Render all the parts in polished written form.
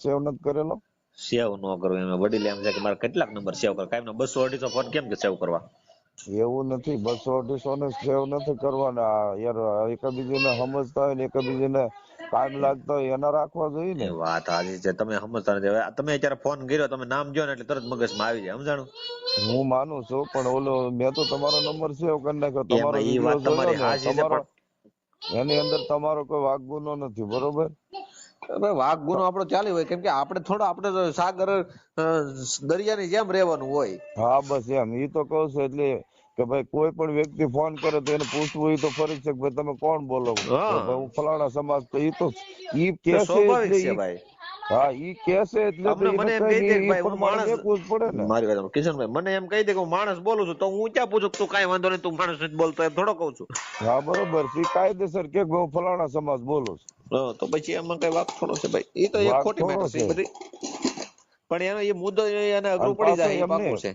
સેવ નથી કરેલો? સેવ ન કરવું એમાં વડીલે એમ છે કે મારે કેટલાક નંબર સેવ કરવા, કાયમ 200-250 ફોન કેમ કે સેવ કરવા? એવું નથી, 200-250 ને સેવ નથી કરવાના યાર. એકબીજાને સમજતા હોય ને એકબીજાને કામ લાગતા હોય એના રાખવા જોઈએ ને. એ વાત સાચી છે, તમે સમજતા નથી. હવે તમે અત્યારે ફોન કર્યો, તમે નામ જો ને એટલે તરત મગજમાં આવી જાય, સમજાણું? હું માનું છું, પણ ઓલો મેં તો તમારો નંબર સેવ કરી નાખ્યો. તમારો એમાં એ વિડીયો વાત જોયો તમારી ને, હાચી છે, તમારો એની અંદર તમારો કોઈ વાક ગુનો નથી, બરોબર? પણ વાઘ ગુનો આપણો ચાલી હોય, કેમ કે આપણે તો સાગર દરિયાની જેમ રહેવાનું હોય. હા બસ એમ, ઈ તો કહું છું. એટલે કે ભાઈ કોઈ પણ વ્યક્તિ ફોન કરે તો એને પૂછવું ઈ તો ફરજ છે કે ભાઈ તમે કોણ બોલો? તો ભાઈ હું ફલાણા સમાજ. તો ઈ તો કેસે સ્વાભાવિક એટલે છે ઈ, ભાઈ. હા ઈ કેસે એટલે તો એને મને એમ કઈ કહી દે નહીં, કે ઈ ભાઈ હું પ્રમાણે માણસ, મેકવું જ પડે ને. મારી વાત કિશનભાઈ, મને એમ કહી દે કે હું માણસ બોલું છું, તો હું ક્યાં પૂછું કે તું કાંઈ વાંધો નહીં, તું માણસ નથી બોલતો, એમ થોડો કહું છું. હા બરોબર છે, ઈ કાયદેસર કે હું ફલાણા સમાજ બોલું છું. તો પછી એમાં કઈ વાત થોડો છે ભાઈ, એ તો એક વાક ખોટી થોડો મેટર છે છે. એ બધી. પણ એનો એ મુદ્દો એને અને અઘરું પડી પાછો જાય, એ એમને પાકું છે.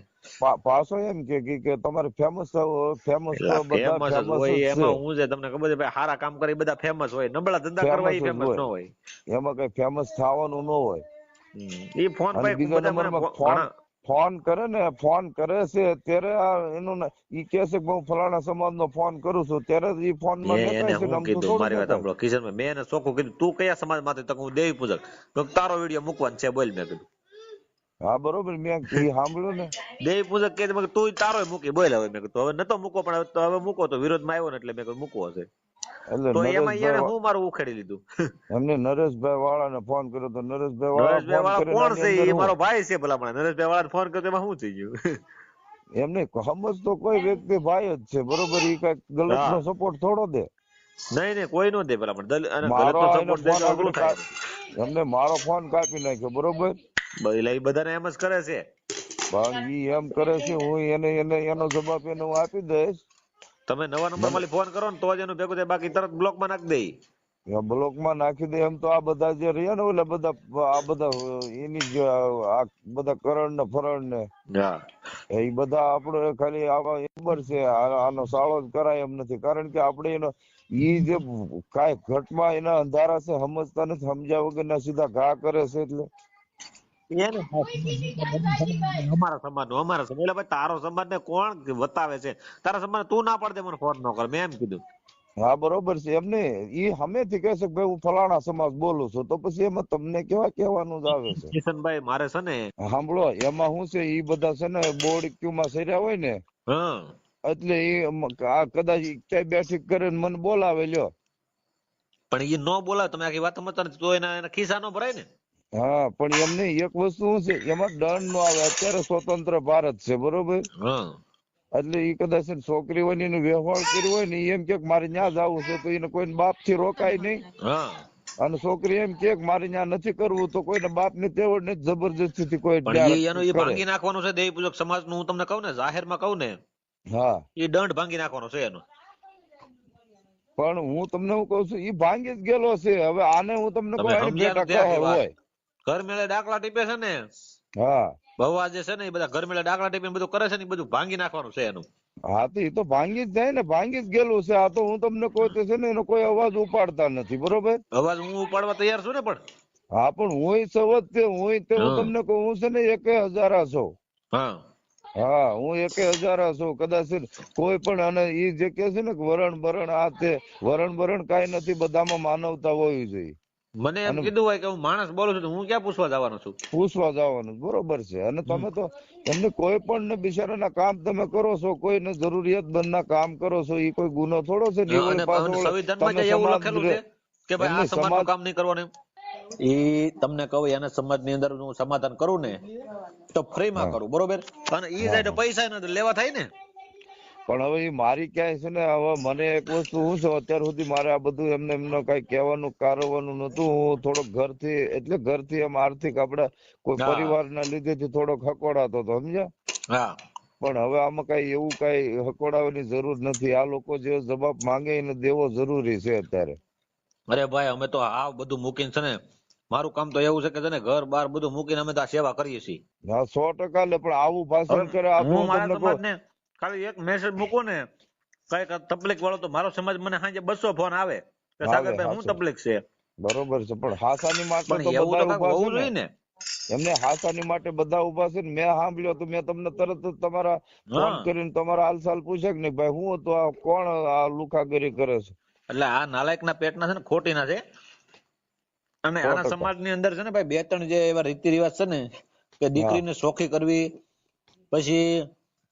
પાછો એમ કે તમારે ફેમસ ફેમસ તો બધા ફેમસ જ ફેમસ જ હોય, છે. એમાં હું છે તમને ખબર છે ભાઈ, સારા કામ કરે એ બધા ફેમસ હોય, નબળા ધંધા કરવા ફેમસ એ જ ફેમસ ન હોય, હોય. એમાં કઈ ફેમસ થવાનું ન હોય. એ ફોન અને ભાઈ બીજા બધા મને નંબરમાં ઘણા ફોન કરે ને, ફોન કરે છે ત્યારે એનું ઈ કે છે કે હું ફલાણા સમાજ નો ફોન કરું છું, ત્યારે જ ઈ ફોન માં એને મેકાય છે ને, હું આમતું કીધું, થોડું મારી વાત મેકાય. સાંભળો કિશનભાઈ, મેં એને ચોખ્ખું કીધું, તું કયા સમાજ માંથી? તો હું દેવી પૂજક. તો તારો વિડીયો મૂકવાનો છે, બોલ. મેં કીધું હા બરોબર, મેં ઈ સાંભળ્યું ને. દેવી પૂજક કે તું તારો મૂકી, બોલ. હવે મેં કીધું હવે નતો મૂકો, પણ હવે મૂકો તો વિરોધમાં આવ્યો ને એટલે મેં કીધું મૂકવો હશે. એટલે તો એમાં એને નરેશભાઈ, હું મારું ઉખેડી લીધું. એમને નરેશભાઈ વાળાને ફોન કર્યો તો નરેશભાઈ વાળા નરેશભાઈ ફોન વાળા કરીને કોણ આની છે? અંદર એ હું મારો ભાઈ છે ભલામણ. નરેશભાઈ વાળા ફોન કર્યો એમાં શું થઈ ગયું? એમને સમજ તો કોઈ વ્યક્તિ ભાઈ જ છે, બરોબર? ઈ કઈ ગલત હા, નો સપોર્ટ થોડો દે. નહીં નહીં, કોઈ નો દે ભલામણ. અને ગલત મારો નો એને સપોર્ટ દે ફોન તો આગળ અઘરું થાય. એમને મારો ફોન કાપી નાખ્યો, બરોબર? એટલે એ બધાને એમ જ કરે છે. પણ ઈ એમ કરે છે, હું એનો જવાબ એને હું આપી દઈશ. તમે નવા નંબર મને માંથી ફોન કરો ને તો જ એનું ભેગું થાય, બાકી તરત બ્લોક માં નાખી દે. બ્લોક માં નાખી દે. એમ તો આ બધા જે રહ્યા ને, એટલે બધા એની જ આ બધા કરણ ને ફરણ ને હા, એ બધા આપડે ખાલી આવા નંબર છે, આનો સાળો જ કરાય એમ નથી. કારણ કે આપણે એનો ઈ જે કાંઈ ઘટમાં એના અંધારા છે, સમજતા નથી, સમજ્યા વગર ના સીધા ઘા કરે છે. એટલે અમારા સમાજ નો એટલે ભાઈ તારો સમાજ ને કોણ વતાવે છે? તારા સમાજ તું ના પાડ દે, મને ફોન ન કર, મેં એમ કીધું. હા બરોબર છે. એમને ઈ સામેથી કહે છે કે ભાઈ હું ફલાણા સમાજ બોલું છું, તો પછી એમાં તમને કેવા કહેવાનું જ આવે છે. કિશનભાઈ મારે છે ને, સાંભળો, એમાં શું છે, ઈ બધા છે ને બોર્ડ ક્યુ માં સર્યા હોય ને, હા, એટલે આ કદાચ ક્યાંય બેઠક કરીને મને બોલાવે લ્યો. પણ એ નો બોલાવે, તમે આખી વાત સમજતા નથી, તો એના ખિસ્સા નો ભરાય ને. હા પણ એમને એક વસ્તુ શું છે, એમાં દંડ નો આવે. અત્યારે સ્વતંત્ર ભારત છે, બરોબર? હા, એટલે ઈ કદાચ છોકરીઓની એનો વ્યવહાર કર્યો હોય ને, એમ કે મારે ન્યા જવું છે, તો એને કોઈ બાપ થી રોકાય નહીં. હા, અને છોકરી એમ કે મારે ન્યા નથી કરવું, તો કોઈને બાપ ની તેવડ નથી, જબરજસ્તી થી કોઈ પણ એનું એ કરે. ભાંગી નાખવાનું છે. દેવી પૂજક સમાજ નું હું તમને કહું ને, જાહેરમાં કહું ને, હા એ દંડ ભાંગી નાખવાનો છે એનો. પણ હું તમને હું કઉ છું, ઈ ભાંગી જ ગયેલો છે. હવે આને હું તમને કહું, તમે એની સમજ્યા બેટા નથી આખી કહર વાત. હોય. ઘર મેળે ડાકલા ટીપે છે ને, હા ભવા જે છે ને, એ બધા ઘર મેળે ડાકલા ટીપીને બધું કરે છે ને, એ બધું ભાંગી નાખવાનું છે એનું. હા તો એ તો ભાંગી જ જાય ને, ભાંગી જ ગયેલું છે. આ તો હું તમને કહું તો છે ને, એનો કોઈ અવાજ ઉપાડતા નથી, બરોબર? અવાજ હું ઉપાડવા તૈયાર છું ને, પણ હા પણ હું સવત તે હું હા, તમને કહું, હું છે ને 1000 છું. હા, હા હું 1000 છું. કદાચ કોઈ પણ, અને ઈ જે કે છે ને કે વરણ બરણ આ તે વરણ બરણ કઈ નથી, બધામાં માનવતા હોવી જોઈએ. મને એમ અને કીધું હોય કે હું માણસ બોલું છું, તો હું ક્યાં પૂછવા જવાનો છું? પૂછવા જવાનું બરોબર છે. અને તમે તો એમને કોઈ પણ ને બિચારાના કામ તમે કરો છો, કોઈને જરૂરિયાત બંધના કામ કરો છો, એ કોઈ ગુનો થોડો છે ને? એ વળી પાછો સંવિધાનમાં તમે જ એવું સમાજ લખેલું છે કે ભાઈ આ એમની સમાજ નું સમાજ કામ નહીં કરવાનું. એ તમને કહું, એના સમાજ ની અંદર હું સમાધાન કરું ને, તો ફ્રી માં હા કરું, બરોબર? અને એ હા જાય પૈસા નથી લેવા થાય ને. પણ હવે ઈ મારી ક્યાંય છે ને, હવે મને એક વસ્તુ શું છે, અત્યાર સુધી મારે આ બધું એમને કઈ કહેવાનું કારવાનું નતું. હું થોડોક ઘરથી, એટલે ઘરથી એમ આર્થિક આપડે કોઈ હા, પરિવારના લીધેથી થોડોક હકોડાતો હતો, સમજ્યા? હા, પણ હવે આમાં કઈ એવું કઈ હકોડાવાની જરૂર નથી. આ લોકો જે જવાબ માંગે એને દેવો જરૂરી છે અત્યારે. અરે ભાઈ, અમે તો આ બધું મૂકીને છે ને, મારું કામ તો એવું છે કે છે ને, ઘર બાર બધું મૂકીને અમે તો આ સેવા કરીએ છીએ. હા 100% લે, પણ આવું હવે ભાષણ કરે આ તો હું હું મારા તમને કહું. સમાજ ને ખાલી એક મેસેજ મૂકું ને, કઈક તકલીફ વાળો, તો મારો સમાજ મને સાંજે 200 ફોન આવે કે આવે સાગરભાઈ હું હાચું તકલીફ છે. બરોબર છે, પણ હાસાની માટે પણ તો એવું બધા તો કાંઈક ઉભા છે હોવું ને. જોઈએ ને. એમને હાસાની માટે બધા ઉભા છે ને. મેં સાંભળ્યો તો મેં તમને તરત જ તમારા ફોન હા કરીને તમારા હાલચાલ પૂછે કે નહીં ભાઈ હું હતું આ કોણ આ લુખાગીરી કરે છે. એટલે આ નાલાયકના પેટના છે ને ખોટીના છે. અને આના 100%. સમાજની અંદર છે ને ભાઈ 2-3 જે એવા રીતિ રિવાજ છે ને કે હા દીકરીને સોખી કરવી, પછી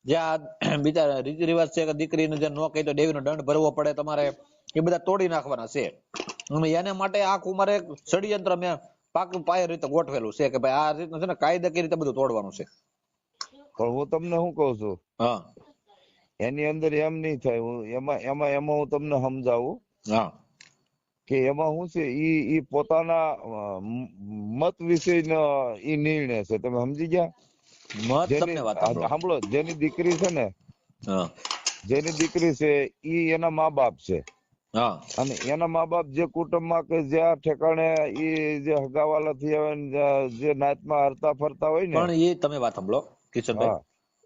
જે આ બીજા રીતિ રિવાજ છે કે દીકરીને જે નો કહી તો દેવીનો દંડ ભરવો પડે તમારે, એ બધા તોડી નાખવાના છે. અને એને માટે આખું મારે એક ષડયંત્ર મેં પાકું પાય રીતે ગોઠવેલું છે કે ભાઈ આ રીતનું છે ને કાયદાકીય રીતે બધું તોડવાનું છે. પણ હું તમને શું કઉ છું, હા એની અંદર એમ નહીં થાય. એમાં હું તમને સમજાવું હા કે એમાં શું છે ઈ પોતાના મત વિષયનો ઈ નિર્ણય છે. તમે સમજી ગયા? મત જેની તમને વાત સાંભળો. સાંભળો, જેની દીકરી છે ને, હા જેની દીકરી છે ઈ એના મા બાપ છે. હા અને એના મા બાપ જે કુટુંબમાં કે જ્યાં ઠેકાણે ઈ જે હગાવાલા થી આવે ને જે નાતમાં હરતા ફરતા હોય ને. પણ એ તમે વાત સાંભળો કિશનભાઈ, હા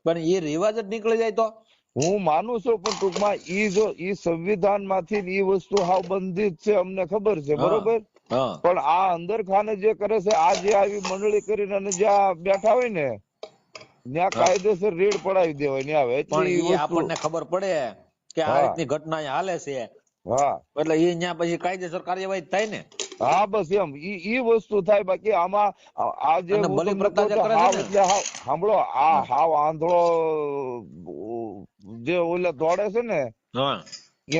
પણ એ રિવાજ જ નીકળી જાય તો હું માનું છું, પણ ટૂંકમાં ઈ જો ઈ સંવિધાન માંથી ઈ વસ્તુ હાવ બંધિત છે, અમને ખબર છે, હા બરોબર. હા પણ આ અંદર ખાને જે કરે છે, આ જે આવી મંડળી કરીને અને જ્યાં બેઠા હોય ને ત્યાં હા કાયદેસર રેડ પડાવી દેવાય ને આવે પણ એટલી એ વસ્તુ. આપણને ખબર પડે કે આ હા રીતની ઘટના અહીંયા હાલે છે, હા એટલે એ ત્યાં પછી કાયદેસર કાર્યવાહી થાય ને. હા બસ એમ ઈ વસ્તુ થાય. બાકી આમાં આ જે અને હું બલિ તમને પ્રથા કહું જે છું કરે છે હાવ ને. એટલે હાવ સાંભળો આ હા હાવ આંધળો જે ઓલે દોડે છે ને હા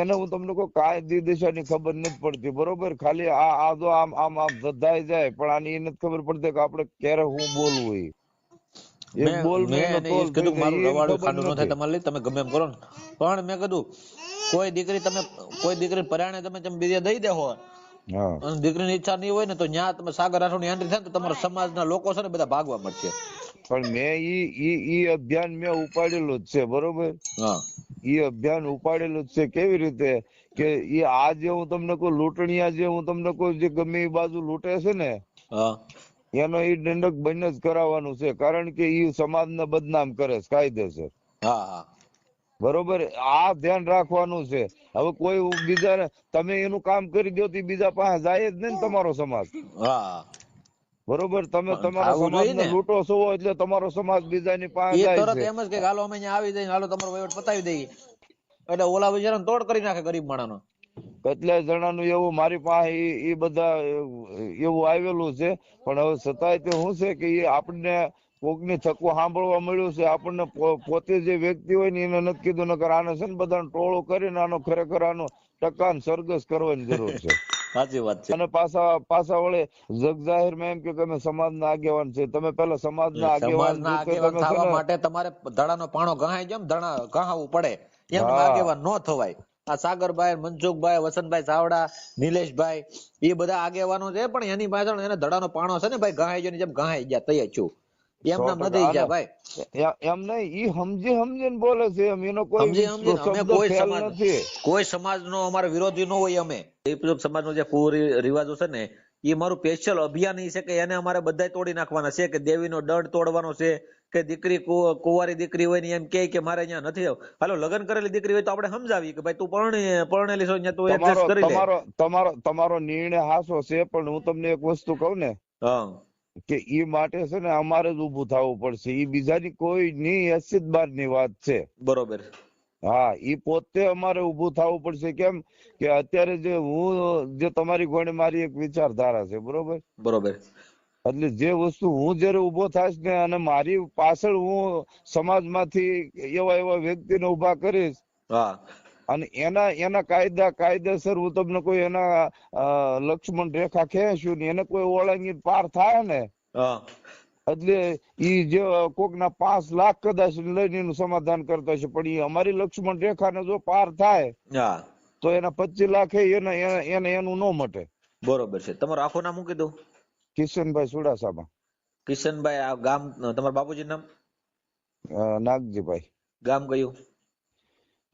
એને હું તમને કહું કાયદી દિશાની ખબર નથી પડતી, બરોબર. ખાલી આ જો આમ આમ આમ ધધાઈ જાય, પણ આની એ નથી ખબર પડતી કે આપણે ક્યારે હું બોલવું. એક મેં બોલ મેં માં એનો એને એ તોલ જ થઈ કીધું કે જાય મારું એને રવાડું ખબર ખાંડું ન થાય નથી. તમારે લઈ તમે ગમે એમ કરો ને. પણ મેં કીધું કોઈ દીકરી તમે કોઈ દીકરી પરાણે તમે બીજે દઈ દેહો હા અને દીકરીની ઈચ્છા નહીં હોય ને તો ન્યા તમે સાગર રાઠોડની એન્ટ્રી થાય ને તો તમારા સમાજના લોકો છે ને બધા ભાગવા મળશે. પણ મેં ઈ અભિયાન મેં ઉપાડેલું જ છે, બરોબર. હા ઈ અભિયાન ઉપાડેલું જ છે. કેવી રીતે કે ઈ આ જે હું તમને કહું લૂંટણીયા જે હું તમને કહું જે ગમે એ બાજુ લૂંટે છે ને હા એનો ઈ દંડક બંધ જ કરાવવાનું છે. કારણ કે ઈ સમાજને બદનામ કરે છે કાયદેસર, હા હા બરોબર. આ ધ્યાન રાખવાનું છે. હવે કોઈ બીજા તમે એનું કામ કરી દો તો ઈ બીજા પાસે જાય જ નહીં ને તમારો સમાજ, હા બરોબર. તમે પણ તમારા થવું જોઈએ સમાજને ને. લૂંટો છો એટલે તમારો સમાજ બીજાની પાસે એ જાય તરત છે. એમ જ કે હાલો અમે અહીંયા આવી જઈએ, હાલો તમારો વહીવટ પતાવી દઈએ, એટલે ઓલા બિચારાને તોડ કરી નાખે ગરીબ માણસનો. કેટલાય જણાનું એવું મારી પાસે ઈ બધા એવું આવેલું છે. પણ હવે છતાંય તે શું છે કે એ આપણને કોકની થકું સાંભળવા મળ્યું છે. આપણને પોતે જે વ્યક્તિ હોય ને એને નથી કીધું, નકર આને છે ને બધાને ટોળું કરીને આનો ખરેખર આનો ટકાન સરઘસ કરવાની જરૂર છે. સાચી વાત છે. અને પાછા વળે જગ જાહેર માં એમ કે તમે સમાજના આગેવાન છે. તમે પેલા સમાજના આગેવાન સમાજના રીતે આગેવાન તમે છે થવા ને માટે તમારે ધડાનો પાણો ગહાય જેમ ધડા ગહાવવું પડે, એમ તમે હા આગેવાન ન થવાય. આ સાગરભાઈ, મનસુખભાઈ, વસંતભાઈ ચાવડા, નિલેશભાઈ એ બધા આગેવાનો છે, પણ એની પાછળ એને ધડાનો પાણો છે ને ભાઈ ગહાઈ ગયો જેમ ગહાઈ ગયા તૈયાર છું. એમ નામ 100%. નથી અને ગયા ભાઈ. એમ નહીં ઈ સમજીને બોલે છે એમ, એનો કોઈ સમજીને અમે શબ્દ ફેલ સમાજ નથી. કોઈ સમાજનો અમારો વિરોધી ન હોય. અમે દીપજોગ સમાજનો જે રિવાજો છે ને એ મારું સ્પેશિયલ અભિયાન ઈ છે કે એને અમારે બધા તોડી નાખવાના છે. કે દેવીનો દંડ તોડવાનો છે, કે દીકરી કુંવારી દીકરી હોય ને એમ કે મારે અહીંયા નથી હાલો લગ્ન કરેલી દીકરી હોય તો આપણે સમજાવી કે ભાઈ તું પરણેલી છો તું તમારો એડજસ્ટ કરી લે. તમારો તમારો તમારો નિર્ણય હાસો છે, પણ હું તમને એક વસ્તુ કહું ને હા કે ઈ માટે છે ને અમારે જ ઉભું થવું પડશે. ઈ બીજાની કોઈ ની હેસિયત બહારની વાત છે. બરોબર. હા ઈ પોતે અમારે ઉભું થવું પડશે. કેમ કે અત્યારે જે તમારી ગોળે મારી એક વિચારધારા છે, બરોબર. બરોબર. એટલે જે વસ્તુ હું જયારે ઉભો થાશ ને અને મારી પાછળ હું સમાજમાંથી એવા વ્યક્તિને ઉભા કરીશ હા અને એના કાયદેસર હું તમને કોઈ એના લક્ષ્મણ રેખા ખેંચું ને એને કોઈ ઓળંગી પાર થાય ને હા એટલે ઈ જે કોકના 5 લાખ કદાચ લઈને એનું સમાધાન કરતા છે, પણ ઈ અમારી લક્ષ્મણ રેખાને જો પાર થાય હા તો એના 25 લાખ એને એનું ન મટે. બરોબર છે. તમારું આખું નામ શું કીધું? કિશનભાઈ સુડાસામાં. કિશનભાઈ. આ ગામ તમારા બાપુજી નામ? નાગજીભાઈ. ગામ કયું?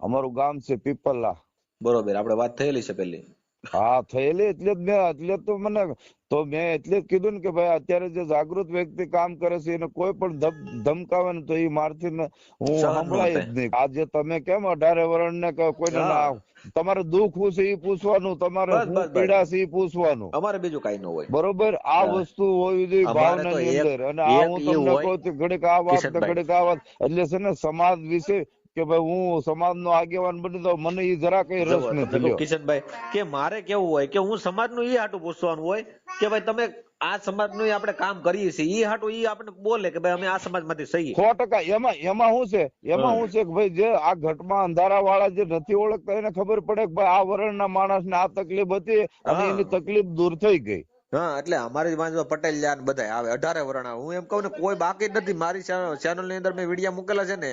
અમારું ગામ છે પીપલ્લા. બરોબર. આપણે વાત થયેલી છે પેલી. હા થયેલી એટલે જ મેં એટલે જ તો મને તો મેં એટલે જ કીધું ને કે ભાઈ અત્યારે જે જાગૃત વ્યક્તિ કામ કરે છે એને કોઈ પણ ધમકાવે ને તો એ મારથી ને હું સહન ન સંભળાય જ થાય. નહીં. આજે તમે કેમ 18 વર્ષ ને કોઈને હા તમારે દુઃખ શું છે એ પૂછવાનું, તમારે બસ શું બસ બસ પીડા બસ. છે એ પૂછવાનું. અમારે બીજું કઈ ન હોય. બરોબર આ હા. વસ્તુ હોવી જોઈએ અમારે તો ભાવનાની એક અંદર. અને આ એક હું ઈ તમને હોય કહું છું ઘડીક આ વાત ને કિશનભાઈ, ઘડીક આ વાત એટલે છે ને સમાજ વિશે કે ભાઈ હું સમાજનો આગેવાન બની તો મને ઈ જરા કઈ રસ જુઓ તમને નથી. કહું લ્યો કિશનભાઈ કે મારે કેવું હોય કે હું સમાજનું ઈ હાટું પૂછવાનું હોય કે ભાઈ તમે આ સમાજનું ઈ આપણે કામ કરીએ છીએ ઈ હાટું ઈ આપણે બોલે કે ભાઈ અમે આ સમાજમાંથી સહી. 100% એમાં એમાં શું છે હા કે ભાઈ જે આ ઘટમાં અંધારા વાળા જે નથી ઓળખતા એને ખબર પડે કે ભાઈ આ વર્ણના માણસને આ તકલીફ હતી અને હા એની તકલીફ દૂર થઈ ગઈ. હા એટલે અમારી બાજુ પટેલ જાન બધા આવે 18 વર્ષના. હું એમ કહું ને કોઈ બાકી જ નથી. મારી ચેનલ ની અંદર મેં વિડીયો મૂકેલા છે ને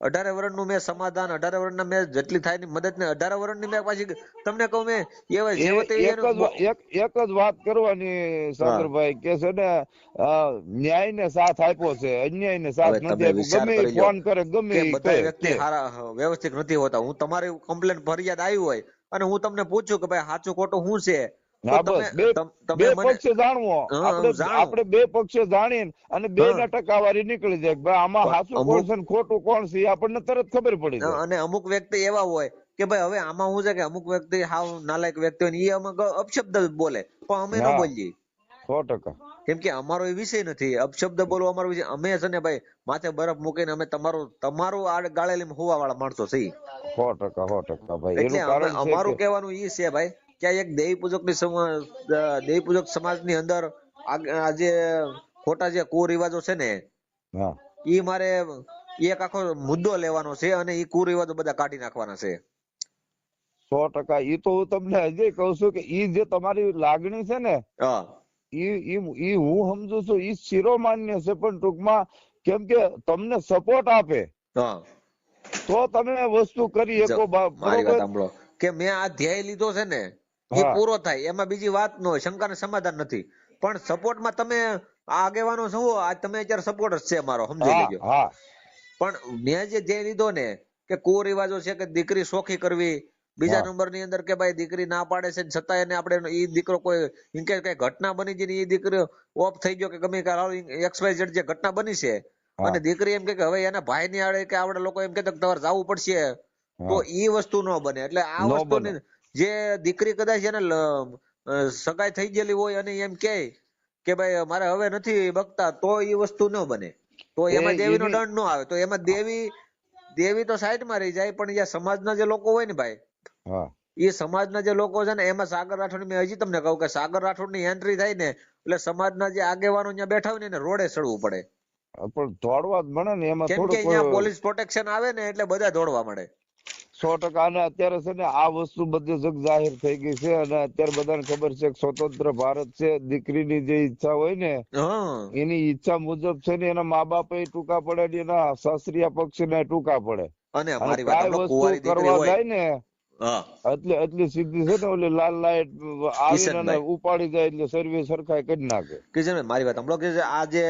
18 વર્ષનું મેં સમાધાન 18 વર્ષના મેં જેટલી થાય ની મદદ ને 18 વર્ષની મેં પાછી તમને કહું મેં એવા એ જેવતે એક જ વાત કરવાની સાગરભાઈ કે છે ને ન્યાય ને સાથ આપ્યો છે, અન્યાય ને સાથ હવે નથી તમે આપ્યો. વિચાર ગમે ઈ કરી લો ફોન કરે ગમે કે ઈ બધા વ્યક્તિ કહે. હારા વ્યવસ્થિત નથી હોતા. હું તમારી કમ્પ્લેન ફરિયાદ આવી હોય અને હું તમને પૂછું કે ભાઈ સાચું ખોટું શું છે તો હા તમે બસ બે તમે મને પક્ષે જાણવો. હા આપણે હું જાણું. આપણે બે પક્ષે જાણીને અને બે હા ના ટકાવારી નીકળી જાય કે ભાઈ આમાં સાચું કોણ અમુક છે ને ખોટું કોણ છે એ આપણને તરત ખબર પડી જાય. અને અમુક વ્યક્તિ એવા હોય કે ભાઈ હવે આમાં શું છે કે અમુક વ્યક્તિ હાવ નાલાયક વ્યક્તિ હોય ને એ અમુક અપશબ્દ બોલે પણ અમે ન હા બોલીએ 100%. કેમ કે અમારો એ વિષય નથી અપશબ્દ બોલવો અમારો વિષય. અમે છે ને ભાઈ માથે બરફ મૂકીને અમે તમારું આ ગાળેલી હોવા વાળા માણસો છીએ. 100% ભાઈ એટલે એનું અમે કારણ છે કે અમારું કહેવાનું ઈ છે ભાઈ કે આ એક દેવી પૂજક દેવી પૂજક સમાજની અંદર આજે ખોટા જે કુરિવાજો છે ને હા ઈ મારે એક આખો મુદ્દો લેવાનો છે અને ઈ કુરિવાજો બધા કાઢી નાખવાના છે. 100%. ઈ તો હું તમને હજી કહું છું કે ઈ જે તમારી લાગણી છે ને હા ઈ હું સમજુ છું ઈ શિરોમાન્ય છે પણ ટૂંકમાં કેમ કે તમને સપોર્ટ આપે હા તો તમે વસ્તુ કરી જો શકો. મારી વાત બરોબર. સાંભળો કે મેં આ ધ્યેય લીધો છે ને એ હા પૂરો થાય એમાં બીજી વાત ન હોય, શંકાને સમાધાન નથી. પણ સપોર્ટમાં તમે આગેવાનો છો આજ તમે અત્યારે સપોર્ટ જ છે મારો સમજી હા લેજો. હા પણ મેં જે ધ્યેય લીધો ને કે કુરિવાજો છે કે દીકરી સોખી કરવી, બીજા હા નંબર ની અંદર કે ભાઈ દીકરી ના પાડે છે છતાં એને આપણે ઈ દીકરો કોઈ ઇન કેસ કઈ ઘટના બની ગઈ ને એ દીકરો ઓફ થઈ ગયો કે ગમે XYZ જે ઘટના બની છે હા અને દીકરી એમ કે હવે એના ભાઈ ની આડે કે આપણે લોકો એમ કે તમારે જવું પડશે તો હા ઈ વસ્તુ ન બને. એટલે આ નો વસ્તુ બને. જે દીકરી કદાચ એને સગાઈ થઈ ગયેલી હોય અને એમ કે ભાઈ મારે હવે નથી બકતા તો ઈ વસ્તુ ન બને. તો એમાં દેવીનો એની દંડ ન આવે. તો એમાં દેવી તો સાઈડમાં રહી જાય પણ જે સમાજના જે લોકો હોય ને ભાઈ હા એ સમાજના જે લોકો છે ને એમાં સાગર રાઠોડ મેં હજી તમને કહું કે સાગર રાઠોડ ની એન્ટ્રી થાય ને એટલે સમાજના જે આગેવાનો ત્યાં બેઠા હોય ને એને રોડે ચડવું પડે. પણ દોડવા જ મળે ને એમાં કેમ કે થોડુંક અહીંયા પોલીસ પ્રોટેક્શન આવે ને એટલે બધા દોડવા મળે. 100%. અને અત્યારે છે ને આ વસ્તુ બધી જગ જાહેર થઈ ગઈ છે અને અત્યારે બધાને ખબર છે કે સ્વતંત્ર ભારત છે. દીકરીની જે ઈચ્છા હોય ને હા એની ઈચ્છા મુજબ છે ને એના મા બાપ ટૂંકા પડે ને એના સાસરિયા પક્ષ ને ટૂંકા પડે. અને અને મારી વાત કાંઈ સાંભળો વસ્તુ કુંવારી દીકરી કરવા હોય જાય ને હા એટલી સીધી છે ને ઓલી લાલ લાઈટ આવીને અને કિશનભાઈ ઉપાડી જાય એટલે સર્વિસ સરખાઈ કરી નાખે. કિશનભાઈ મારી વાત સાંભળો કે આ જે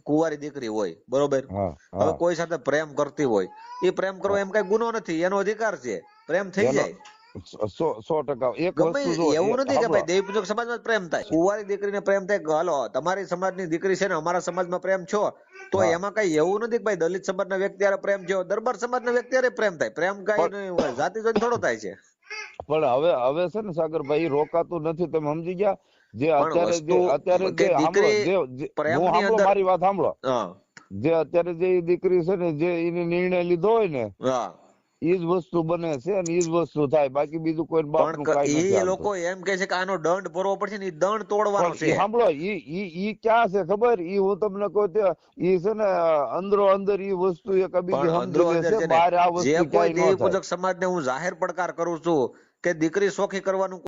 કુંવારી દીકરી હોય બરોબર હા હવે હા કોઈ સાથે પ્રેમ કરતી હોય એ પ્રેમ કરવો એમ કઈ ગુનો નથી, એનો અધિકાર છે, પ્રેમ થઈ એનો જાય. 100%. એક ગમે વસ્તુ જો એવું નથી કે સાંભળો ભાઈ દેવી પૂજક સમાજમાં જ પ્રેમ થાય, કુંવારી દીકરીને પ્રેમ થાય કે હાલો તમારી સમાજની દીકરી છે ને અમારા સમાજમાં પ્રેમ છો તો હા એમાં કઈ એવું નથી કે ભાઈ દલિત સમાજના વ્યક્તિ હારે પ્રેમ છે દરબાર સમાજના વ્યક્તિ હારે પ્રેમ થાય. પ્રેમ કઈ પણ નહીં હોય, જાતિ જોઈને થોડો થાય છે. હવે છે ને સાગરભાઈ રોકાતું નથી. તમે સમજી ગયા. જે પણ અત્યારે વસ્તુ કે સાંભળો દીકરી હું પ્રેમની સાંભળો અંદર મારી વાત સાંભળો. હા જે અત્યારે જે ઈ દીકરી છે ને જે એને નિર્ણય લીધો હોય ને હા ઈ જ વસ્તુ બને છે અને ઈ જ વસ્તુ થાય. બાકી બીજું કોઈ બાપનું કાંઈ નથી એ હાલતું. લોકો એમ કે છે કે આનો દંડ ભરવો પડશે ને એ દંડ તોડવાનો પણ છે. ઈ સાંભળો ઈ ક્યાં છે ખબર? ઈ હું તમને કહું ઈ છે ને અંદરો અંદર ઈ વસ્તુ એક બીજી પણ અંદરો સમજી લે અંદર છે. છે ને બહાર આ જે વસ્તુ કોઈ ક્યાંય દેવી ન થાય. પૂજક સમાજને હું જાહેર પડકાર કરું છું કે દીકરી સોખી કરવાનું